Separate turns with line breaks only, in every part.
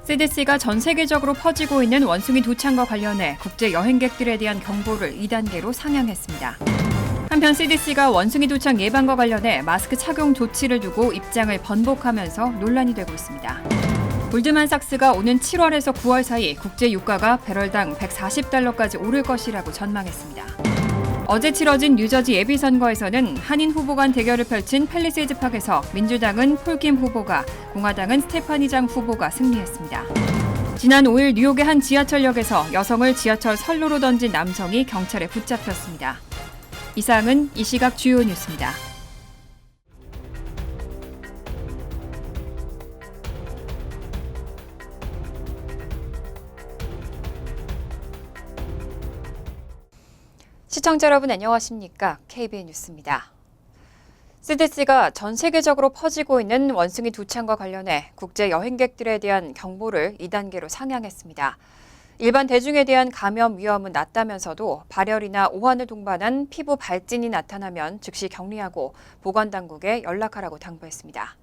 CDC가 전 세계적으로 퍼지고 있는 원숭이 도창과 관련해 국제 여행객들에 대한 경보를 2단계로 상향했습니다. 한편 CDC가 원숭이 도창 예방과 관련해 마스크 착용 조치를 두고 입장을 번복하면서 논란이 되고 있습니다. 골드만삭스가 오는 7월에서 9월 사이 국제 유가가 배럴당 140달러까지 오를 것이라고 전망했습니다. 어제 치러진 뉴저지 예비선거에서는 한인 후보 간 대결을 펼친 팰리세이드 팍에서 민주당은 폴킴 후보가, 공화당은 스테파니 장 후보가 승리했습니다. 지난 5일 뉴욕의 한 지하철역에서 여성을 지하철 선로로 던진 남성이 경찰에 붙잡혔습니다. 이상은 이 시각 주요 뉴스입니다. 시청자 여러분 안녕하십니까? KBN 뉴스입니다. CDC가 전 세계적으로 퍼지고 있는 원숭이 도창과 관련해 국제 여행객들에 대한 경보를 2단계로 상향했습니다. 일반 대중에 대한 감염 위험은 낮다면서도 발열이나 오한을 동반한 피부 발진이 나타나면 즉시 격리하고 보건당국에 연락하라고 당부했습니다.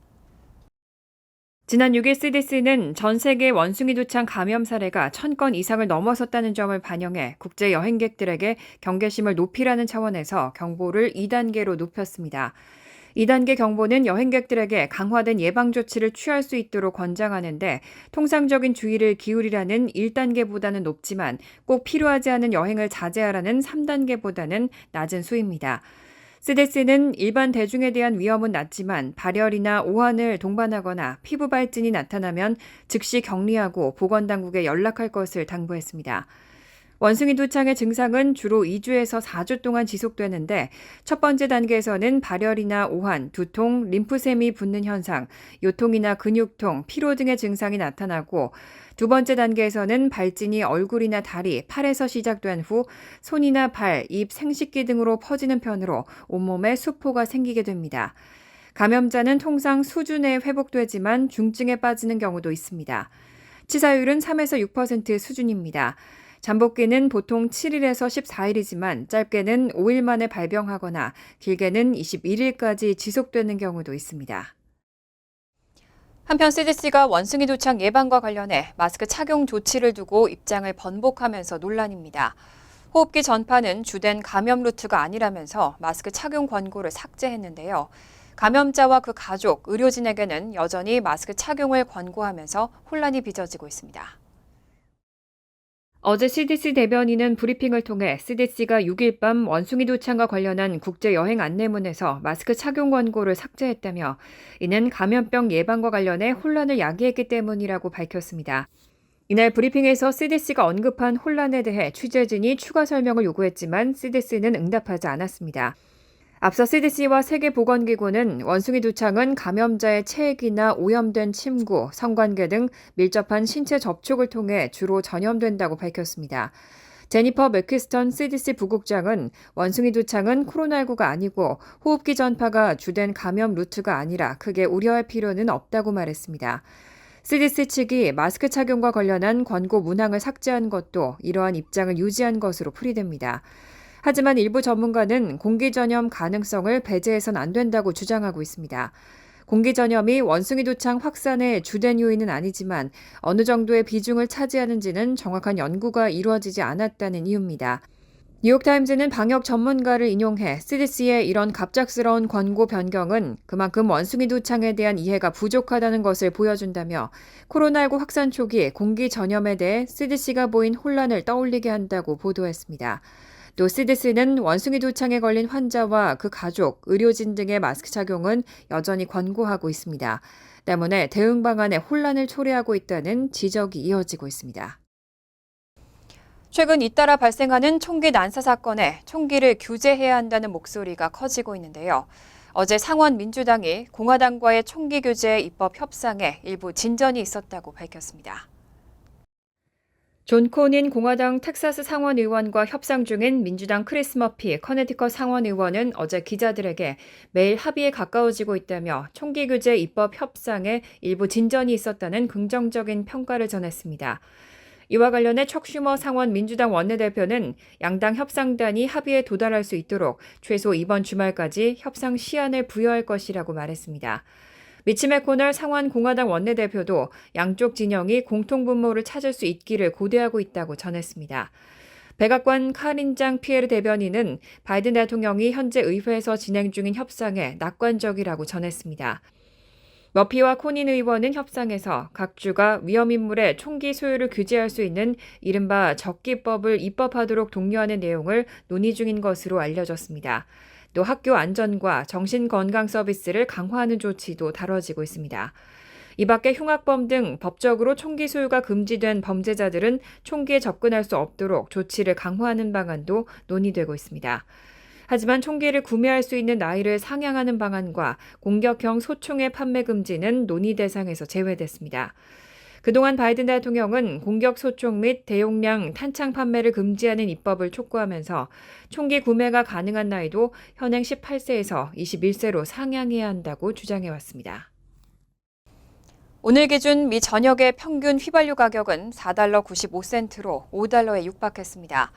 지난 6일 CDC는 전 세계 원숭이 도창 감염 사례가 1000건 이상을 넘어섰다는 점을 반영해 국제 여행객들에게 경계심을 높이라는 차원에서 경보를 2단계로 높였습니다. 2단계 경보는 여행객들에게 강화된 예방 조치를 취할 수 있도록 권장하는데 통상적인 주의를 기울이라는 1단계보다는 높지만 꼭 필요하지 않은 여행을 자제하라는 3단계보다는 낮은 수위입니다. CDC는 일반 대중에 대한 위험은 낮지만 발열이나 오한을 동반하거나 피부 발진이 나타나면 즉시 격리하고 보건당국에 연락할 것을 당부했습니다. 원숭이 도창의 증상은 주로 2주에서 4주 동안 지속되는데 첫 번째 단계에서는 발열이나 오한, 두통, 림프샘이 붓는 현상, 요통이나 근육통, 피로 등의 증상이 나타나고 두 번째 단계에서는 발진이 얼굴이나 다리, 팔에서 시작된 후 손이나 발, 입, 생식기 등으로 퍼지는 편으로 온몸에 수포가 생기게 됩니다. 감염자는 통상 수주 내에 회복되지만 중증에 빠지는 경우도 있습니다. 치사율은 3에서 6% 수준입니다. 잠복기는 보통 7일에서 14일이지만 짧게는 5일 만에 발병하거나 길게는 21일까지 지속되는 경우도 있습니다. 한편 CDC가 원숭이 도창 예방과 관련해 마스크 착용 조치를 두고 입장을 번복하면서 논란입니다. 호흡기 전파는 주된 감염 루트가 아니라면서 마스크 착용 권고를 삭제했는데요. 감염자와 그 가족, 의료진에게는 여전히 마스크 착용을 권고하면서 혼란이 빚어지고 있습니다. 어제 CDC 대변인은 브리핑을 통해 CDC가 6일 밤 원숭이 도창과 관련한 국제 여행 안내문에서 마스크 착용 권고를 삭제했다며 이는 감염병 예방과 관련해 혼란을 야기했기 때문이라고 밝혔습니다. 이날 브리핑에서 CDC가 언급한 혼란에 대해 취재진이 추가 설명을 요구했지만 CDC는 응답하지 않았습니다. 앞서 CDC와 세계보건기구는 원숭이 도창은 감염자의 체액이나 오염된 침구, 성관계 등 밀접한 신체 접촉을 통해 주로 전염된다고 밝혔습니다. 제니퍼 맥퀴스턴 CDC 부국장은 원숭이 도창은 코로나19가 아니고 호흡기 전파가 주된 감염 루트가 아니라 크게 우려할 필요는 없다고 말했습니다. CDC 측이 마스크 착용과 관련한 권고 문항을 삭제한 것도 이러한 입장을 유지한 것으로 풀이됩니다. 하지만 일부 전문가는 공기 전염 가능성을 배제해선 안 된다고 주장하고 있습니다. 공기 전염이 원숭이 도창 확산의 주된 요인은 아니지만 어느 정도의 비중을 차지하는지는 정확한 연구가 이루어지지 않았다는 이유입니다. 뉴욕타임즈는 방역 전문가를 인용해 CDC의 이런 갑작스러운 권고 변경은 그만큼 원숭이 도창에 대한 이해가 부족하다는 것을 보여준다며 코로나19 확산 초기 공기 전염에 대해 CDC가 보인 혼란을 떠올리게 한다고 보도했습니다. 또 CDC는 원숭이 도창에 걸린 환자와 그 가족, 의료진 등의 마스크 착용은 여전히 권고하고 있습니다. 때문에 대응 방안에 혼란을 초래하고 있다는 지적이 이어지고 있습니다. 최근 잇따라 발생하는 총기 난사 사건에 총기를 규제해야 한다는 목소리가 커지고 있는데요. 어제 상원 민주당이 공화당과의 총기 규제 입법 협상에 일부 진전이 있었다고 밝혔습니다. 존 코닌 공화당 텍사스 상원 의원과 협상 중인 민주당 크리스 머피 커네티컷 상원 의원은 어제 기자들에게 매일 합의에 가까워지고 있다며 총기 규제 입법 협상에 일부 진전이 있었다는 긍정적인 평가를 전했습니다. 이와 관련해 척 슈머 상원 민주당 원내대표는 양당 협상단이 합의에 도달할 수 있도록 최소 이번 주말까지 협상 시한을 부여할 것이라고 말했습니다. 미치 매코넬 상원 공화당 원내대표도 양쪽 진영이 공통분모를 찾을 수 있기를 고대하고 있다고 전했습니다. 백악관 카린장 피에르 대변인은 바이든 대통령이 현재 의회에서 진행 중인 협상에 낙관적이라고 전했습니다. 머피와 코닌 의원은 협상에서 각 주가 위험인물의 총기 소유를 규제할 수 있는 이른바 적기법을 입법하도록 독려하는 내용을 논의 중인 것으로 알려졌습니다. 또 학교 안전과 정신건강 서비스를 강화하는 조치도 다뤄지고 있습니다. 이 밖에 흉악범 등 법적으로 총기 소유가 금지된 범죄자들은 총기에 접근할 수 없도록 조치를 강화하는 방안도 논의되고 있습니다. 하지만 총기를 구매할 수 있는 나이를 상향하는 방안과 공격형 소총의 판매 금지는 논의 대상에서 제외됐습니다. 그동안 바이든 대통령은 공격 소총 및 대용량 탄창 판매를 금지하는 입법을 촉구하면서 총기 구매가 가능한 나이도 현행 18세에서 21세로 상향해야 한다고 주장해왔습니다. 오늘 기준 미 전역의 평균 휘발유 가격은 $4 95센트로 $5에 육박했습니다.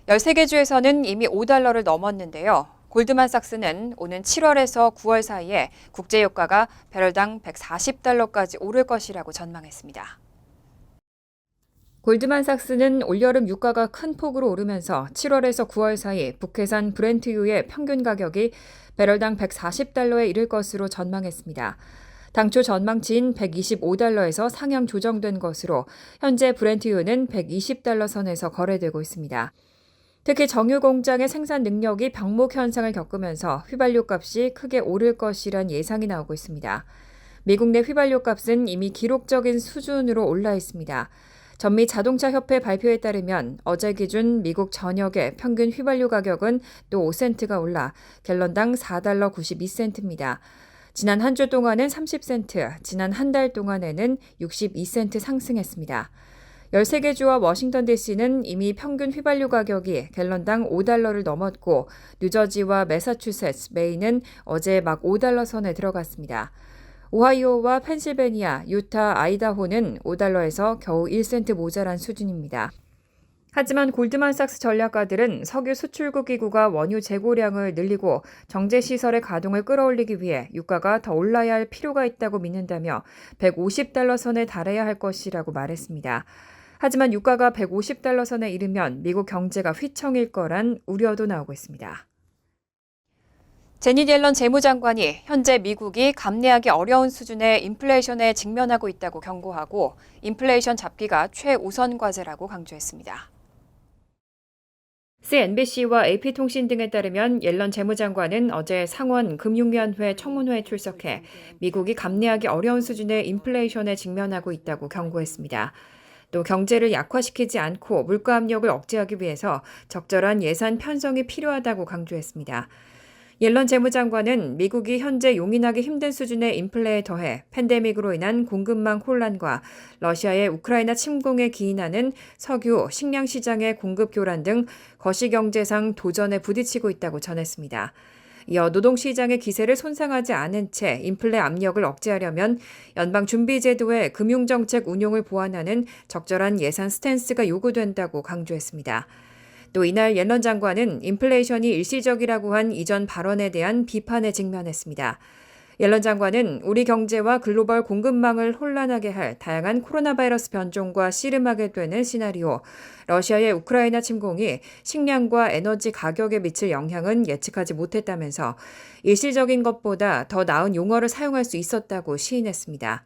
13개 주에서는 이미 $5를 넘었는데요. 골드만삭스는 오는 7월에서 9월 사이에 국제유가가 배럴당 $140까지 오를 것이라고 전망했습니다. 골드만삭스는 올여름 유가가 큰 폭으로 오르면서 7월에서 9월 사이 북해산 브렌트유의 평균 가격이 배럴당 $140에 이를 것으로 전망했습니다. 당초 전망치인 $125에서 상향 조정된 것으로 현재 브렌트유는 $120 선에서 거래되고 있습니다. 특히 정유 공장의 생산 능력이 병목 현상을 겪으면서 휘발유 값이 크게 오를 것이란 예상이 나오고 있습니다. 미국 내 휘발유 값은 이미 기록적인 수준으로 올라 있습니다. 전미 자동차 협회 발표에 따르면 어제 기준 미국 전역의 평균 휘발유 가격은 또 5센트가 올라 갤런당 $4 92센트입니다. 지난 한 주 동안은 30센트, 지난 한 달 동안에는 62센트 상승했습니다. 13개 주와 워싱턴 DC는 이미 평균 휘발유 가격이 갤런당 $5를 넘었고 뉴저지와 매사추세츠, 메인은 어제 막 $5 선에 들어갔습니다. 오하이오와 펜실베니아, 유타, 아이다호는 $5에서 겨우 1센트 모자란 수준입니다. 하지만 골드만삭스 전략가들은 석유 수출국 기구가 원유 재고량을 늘리고 정제시설의 가동을 끌어올리기 위해 유가가 더 올라야 할 필요가 있다고 믿는다며 $150 선에 달해야 할 것이라고 말했습니다. 하지만 유가가 $150 선에 이르면 미국 경제가 휘청일 거란 우려도 나오고 있습니다. 제닛 옐런 재무장관이 현재 미국이 감내하기 어려운 수준의 인플레이션에 직면하고 있다고 경고하고 인플레이션 잡기가 최우선 과제라고 강조했습니다. CNBC와 AP통신 등에 따르면 옐런 재무장관은 어제 상원 금융위원회 청문회에 출석해 미국이 감내하기 어려운 수준의 인플레이션에 직면하고 있다고 경고했습니다. 또 경제를 약화시키지 않고 물가 압력을 억제하기 위해서 적절한 예산 편성이 필요하다고 강조했습니다. 옐런 재무장관은 미국이 현재 용인하기 힘든 수준의 인플레에 더해 팬데믹으로 인한 공급망 혼란과 러시아의 우크라이나 침공에 기인하는 석유, 식량 시장의 공급 교란 등 거시경제상 도전에 부딪히고 있다고 전했습니다. 이어 노동시장의 기세를 손상하지 않은 채 인플레 압력을 억제하려면 연방준비제도의 금융정책 운용을 보완하는 적절한 예산 스탠스가 요구된다고 강조했습니다. 또 이날 옐런 장관은 인플레이션이 일시적이라고 한 이전 발언에 대한 비판에 직면했습니다. 옐런 장관은 우리 경제와 글로벌 공급망을 혼란하게 할 다양한 코로나 바이러스 변종과 씨름하게 되는 시나리오, 러시아의 우크라이나 침공이 식량과 에너지 가격에 미칠 영향은 예측하지 못했다면서 일시적인 것보다 더 나은 용어를 사용할 수 있었다고 시인했습니다.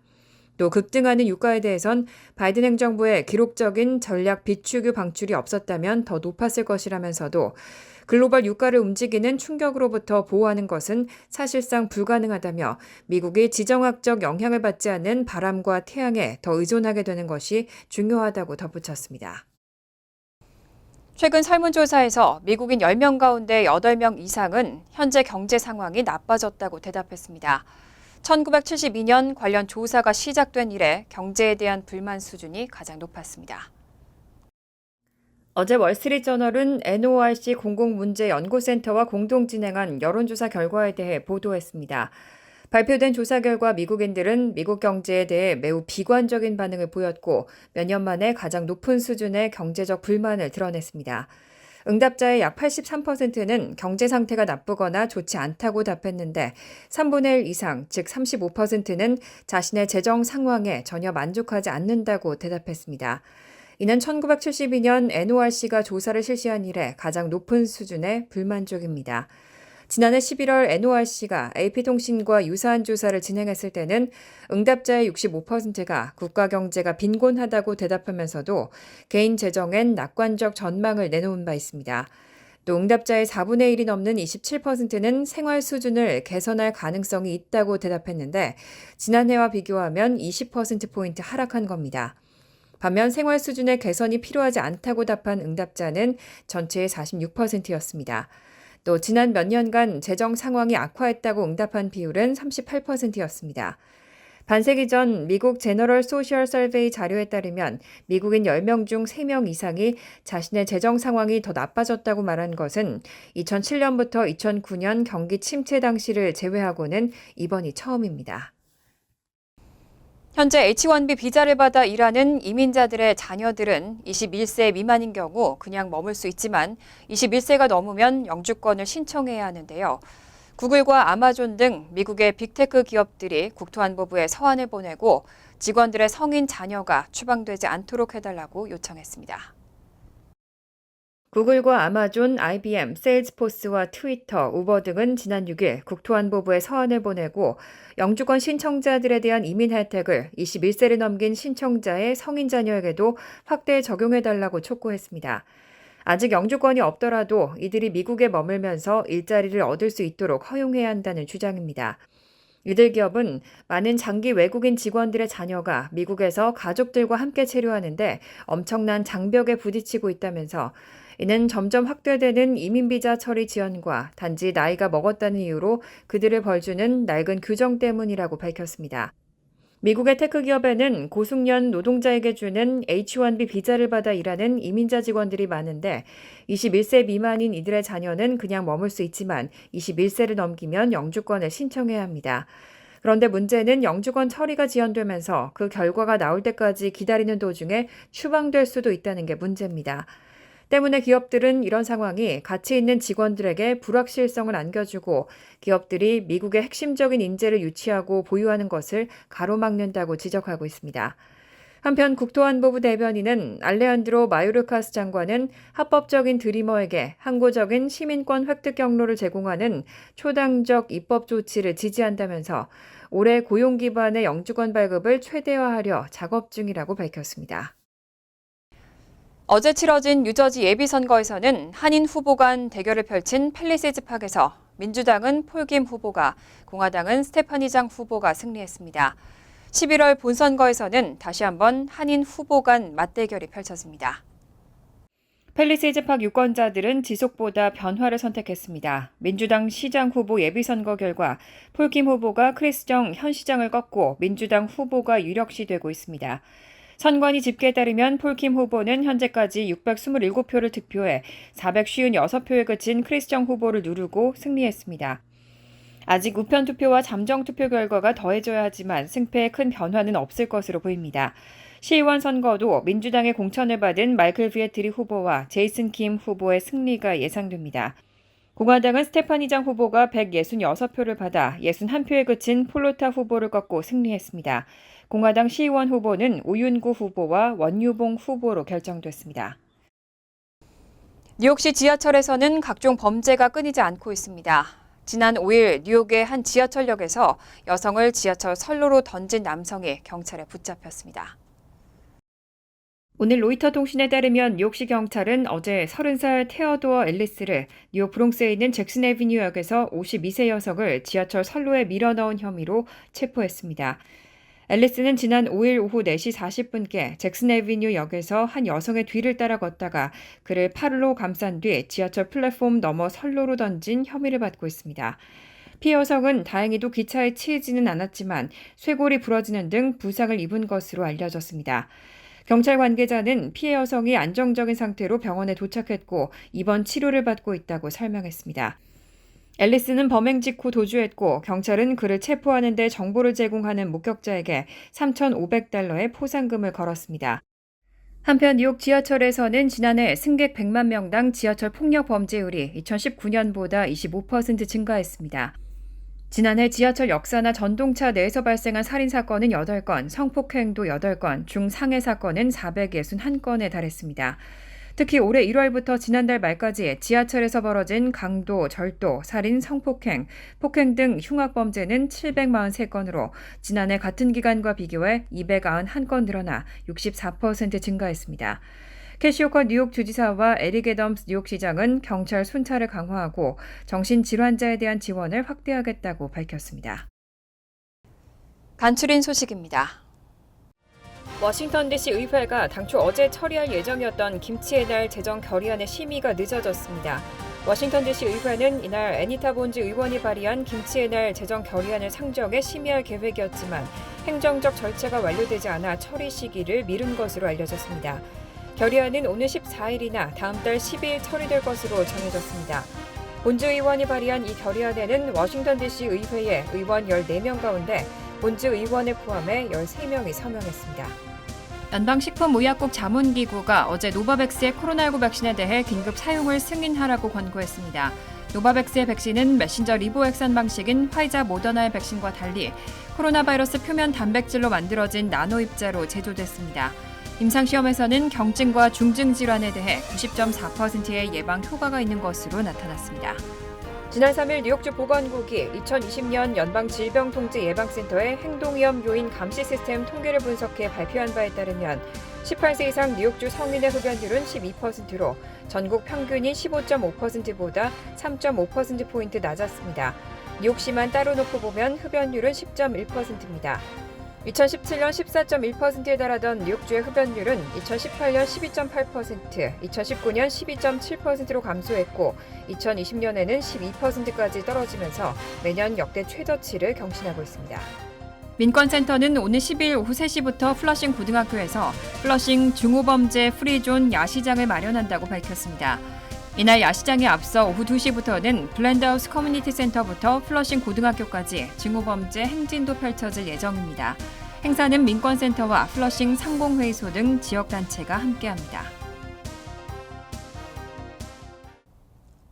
또 급등하는 유가에 대해선 바이든 행정부의 기록적인 전략 비축유 방출이 없었다면 더 높았을 것이라면서도 글로벌 유가를 움직이는 충격으로부터 보호하는 것은 사실상 불가능하다며 미국이 지정학적 영향을 받지 않는 바람과 태양에 더 의존하게 되는 것이 중요하다고 덧붙였습니다. 최근 설문조사에서 미국인 10명 가운데 8명 이상은 현재 경제 상황이 나빠졌다고 대답했습니다. 1972년 관련 조사가 시작된 이래 경제에 대한 불만 수준이 가장 높았습니다. 어제 월스트리트저널은 NORC 공공문제연구센터와 공동 진행한 여론조사 결과에 대해 보도했습니다. 발표된 조사 결과 미국인들은 미국 경제에 대해 매우 비관적인 반응을 보였고 몇 년 만에 가장 높은 수준의 경제적 불만을 드러냈습니다. 응답자의 약 83%는 경제 상태가 나쁘거나 좋지 않다고 답했는데 3분의 1 이상, 즉 35%는 자신의 재정 상황에 전혀 만족하지 않는다고 대답했습니다. 이는 1972년 NORC가 조사를 실시한 이래 가장 높은 수준의 불만족입니다. 지난해 11월 NORC가 AP통신과 유사한 조사를 진행했을 때는 응답자의 65%가 국가 경제가 빈곤하다고 대답하면서도 개인 재정엔 낙관적 전망을 내놓은 바 있습니다. 또 응답자의 4분의 1이 넘는 27%는 생활 수준을 개선할 가능성이 있다고 대답했는데 지난해와 비교하면 20%포인트 하락한 겁니다. 반면 생활 수준의 개선이 필요하지 않다고 답한 응답자는 전체의 46%였습니다. 또 지난 몇 년간 재정 상황이 악화했다고 응답한 비율은 38%였습니다. 반세기 전 미국 제너럴 소셜 서베이 자료에 따르면 미국인 10명 중 3명 이상이 자신의 재정 상황이 더 나빠졌다고 말한 것은 2007년부터 2009년 경기 침체 당시를 제외하고는 이번이 처음입니다. 현재 H-1B 비자를 받아 일하는 이민자들의 자녀들은 21세 미만인 경우 그냥 머물 수 있지만 21세가 넘으면 영주권을 신청해야 하는데요. 구글과 아마존 등 미국의 빅테크 기업들이 국토안보부에 서한을 보내고 직원들의 성인 자녀가 추방되지 않도록 해달라고 요청했습니다. 구글과 아마존, IBM, 세일즈포스와 트위터, 우버 등은 지난 6일 국토안보부에 서한을 보내고 영주권 신청자들에 대한 이민 혜택을 21세를 넘긴 신청자의 성인 자녀에게도 확대 적용해달라고 촉구했습니다. 아직 영주권이 없더라도 이들이 미국에 머물면서 일자리를 얻을 수 있도록 허용해야 한다는 주장입니다. 이들 기업은 많은 장기 외국인 직원들의 자녀가 미국에서 가족들과 함께 체류하는데 엄청난 장벽에 부딪히고 있다면서 이는 점점 확대되는 이민비자 처리 지연과 단지 나이가 먹었다는 이유로 그들을 벌주는 낡은 규정 때문이라고 밝혔습니다. 미국의 테크 기업에는 고숙련 노동자에게 주는 H-1B 비자를 받아 일하는 이민자 직원들이 많은데 21세 미만인 이들의 자녀는 그냥 머물 수 있지만 21세를 넘기면 영주권을 신청해야 합니다. 그런데 문제는 영주권 처리가 지연되면서 그 결과가 나올 때까지 기다리는 도중에 추방될 수도 있다는 게 문제입니다. 때문에 기업들은 이런 상황이 가치 있는 직원들에게 불확실성을 안겨주고 기업들이 미국의 핵심적인 인재를 유치하고 보유하는 것을 가로막는다고 지적하고 있습니다. 한편 국토안보부 대변인은 알레한드로 마요르카스 장관은 합법적인 드리머에게 항구적인 시민권 획득 경로를 제공하는 초당적 입법 조치를 지지한다면서 올해 고용 기반의 영주권 발급을 최대화하려 작업 중이라고 밝혔습니다. 어제 치러진 뉴저지 예비선거에서는 한인 후보 간 대결을 펼친 팰리세이즈 팍에서 민주당은 폴 김 후보가, 공화당은 스테파니 장 후보가 승리했습니다. 11월 본선거에서는 다시 한번 한인 후보 간 맞대결이 펼쳐집니다. 팰리세이즈 팍 유권자들은 지속보다 변화를 선택했습니다. 민주당 시장 후보 예비선거 결과 폴 김 후보가 크리스 정 현 시장을 꺾고 민주당 후보가 유력시 되고 있습니다. 선관위 집계에 따르면 폴 김 후보는 현재까지 627표를 득표해 456표에 그친 크리스 정 후보를 누르고 승리했습니다. 아직 우편 투표와 잠정 투표 결과가 더해져야 하지만 승패에 큰 변화는 없을 것으로 보입니다. 시의원 선거도 민주당의 공천을 받은 마이클 비에트리 후보와 제이슨 킴 후보의 승리가 예상됩니다. 공화당은 스테파니 장 후보가 166표를 받아 61표에 그친 폴로타 후보를 꺾고 승리했습니다. 공화당 시의원 후보는 우윤구 후보와 원유봉 후보로 결정됐습니다. 뉴욕시 지하철에서는 각종 범죄가 끊이지 않고 있습니다. 지난 5일 뉴욕의 한 지하철역에서 여성을 지하철 선로로 던진 남성이 경찰에 붙잡혔습니다. 오늘 로이터 통신에 따르면 뉴욕시 경찰은 어제 30살 테어도어 앨리스를 뉴욕 브롱스에 있는 잭슨 애비뉴역에서 52세 여성을 지하철 선로에 밀어넣은 혐의로 체포했습니다. 앨리스는 지난 5일 오후 4시 40분께 잭슨 애비뉴 역에서 한 여성의 뒤를 따라 걷다가 그를 팔로 감싼 뒤 지하철 플랫폼 너머 선로로 던진 혐의를 받고 있습니다. 피해 여성은 다행히도 기차에 치이지는 않았지만 쇄골이 부러지는 등 부상을 입은 것으로 알려졌습니다. 경찰 관계자는 피해 여성이 안정적인 상태로 병원에 도착했고 입원 치료를 받고 있다고 설명했습니다. 앨리스는 범행 직후 도주했고 경찰은 그를 체포하는 데 정보를 제공하는 목격자에게 $3,500의 포상금을 걸었습니다. 한편 뉴욕 지하철에서는 지난해 승객 100만 명당 지하철 폭력 범죄율이 2019년보다 25% 증가했습니다. 지난해 지하철 역사나 전동차 내에서 발생한 살인사건은 8건, 성폭행도 8건, 중상해 사건은 461건에 달했습니다. 특히 올해 1월부터 지난달 말까지 지하철에서 벌어진 강도, 절도, 살인, 성폭행, 폭행 등 흉악범죄는 743건으로 지난해 같은 기간과 비교해 291건 늘어나 64% 증가했습니다. 캐시 호커 뉴욕 주지사와 에릭 애덤스 뉴욕시장은 경찰 순찰을 강화하고 정신질환자에 대한 지원을 확대하겠다고 밝혔습니다. 간추린 소식입니다. 워싱턴 DC 의회가 당초 어제 처리할 예정이었던 김치의 날 재정 결의안의 심의가 늦어졌습니다. 워싱턴 DC 의회는 이날 애니타 본즈 의원이 발의한 김치의 날 재정 결의안을 상정해 심의할 계획이었지만 행정적 절차가 완료되지 않아 처리 시기를 미룬 것으로 알려졌습니다. 결의안은 오늘 14일이나 다음 달 10일 처리될 것으로 정해졌습니다. 본즈 의원이 발의한 이 결의안에는 워싱턴 DC 의회의 의원 14명 가운데 본즈 의원을 포함해 13명이 서명했습니다. 연방식품의약국 자문기구가 어제 노바백스의 코로나19 백신에 대해 긴급 사용을 승인하라고 권고했습니다. 노바백스의 백신은 메신저 리보액산 방식인 화이자 모더나의 백신과 달리 코로나 바이러스 표면 단백질로 만들어진 나노 입자로 제조됐습니다. 임상시험에서는 경증과 중증 질환에 대해 90.4%의 예방 효과가 있는 것으로 나타났습니다. 지난 3일 뉴욕주 보건국이 2020년 연방질병통제예방센터의 행동위험 요인 감시 시스템 통계를 분석해 발표한 바에 따르면 18세 이상 뉴욕주 성인의 흡연율은 12%로 전국 평균인 15.5%보다 3.5%포인트 낮았습니다. 뉴욕시만 따로 놓고 보면 흡연율은 10.1%입니다. 2017년 14.1%에 달하던 뉴욕주의 흡연율은 2018년 12.8%, 2019년 12.7%로 감소했고 2020년에는 12%까지 떨어지면서 매년 역대 최저치를 경신하고 있습니다. 민권센터는 오늘 10일 오후 3시부터 플러싱 고등학교에서 플러싱 중후범죄 프리존 야시장을 마련한다고 밝혔습니다. 이날 야시장에 앞서 오후 2시부터는 블렌드하우스 커뮤니티 센터부터 플러싱 고등학교까지 증오범죄 행진도 펼쳐질 예정입니다. 행사는 민권센터와 플러싱 상공회의소 등 지역단체가 함께합니다.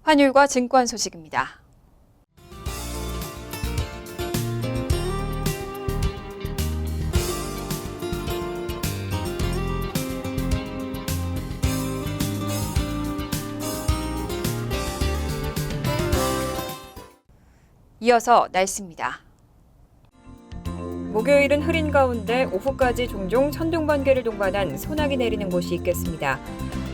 환율과 증권 소식입니다. 이어서 날씨입니다. 목요일은 흐린 가운데 오후까지 종종 천둥 번개를 동반한 소나기 내리는 곳이 있겠습니다.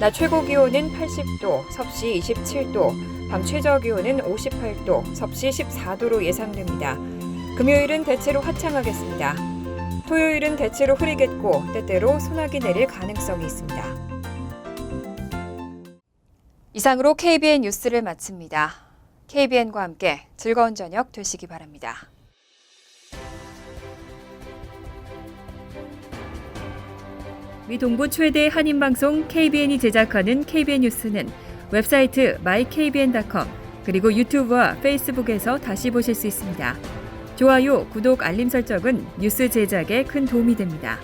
낮 최고 기온은 80도, 섭씨 27도, 밤 최저 기온은 58도, 섭씨 14도로 예상됩니다. 금요일은 대체로 화창하겠습니다. 토요일은 대체로 흐리겠고 때때로 소나기 내릴 가능성이 있습니다. 이상으로 KBN 뉴스를 마칩니다. KBN과 함께 즐거운 저녁 되시기 바랍니다. 미 동부 최대 한인방송 KBN이 제작하는 KBN 뉴스는 웹사이트 mykbn.com 그리고 유튜브와 페이스북에서 다시 보실 수 있습니다. 좋아요, 구독, 알림 설정은 뉴스 제작에 큰 도움이 됩니다.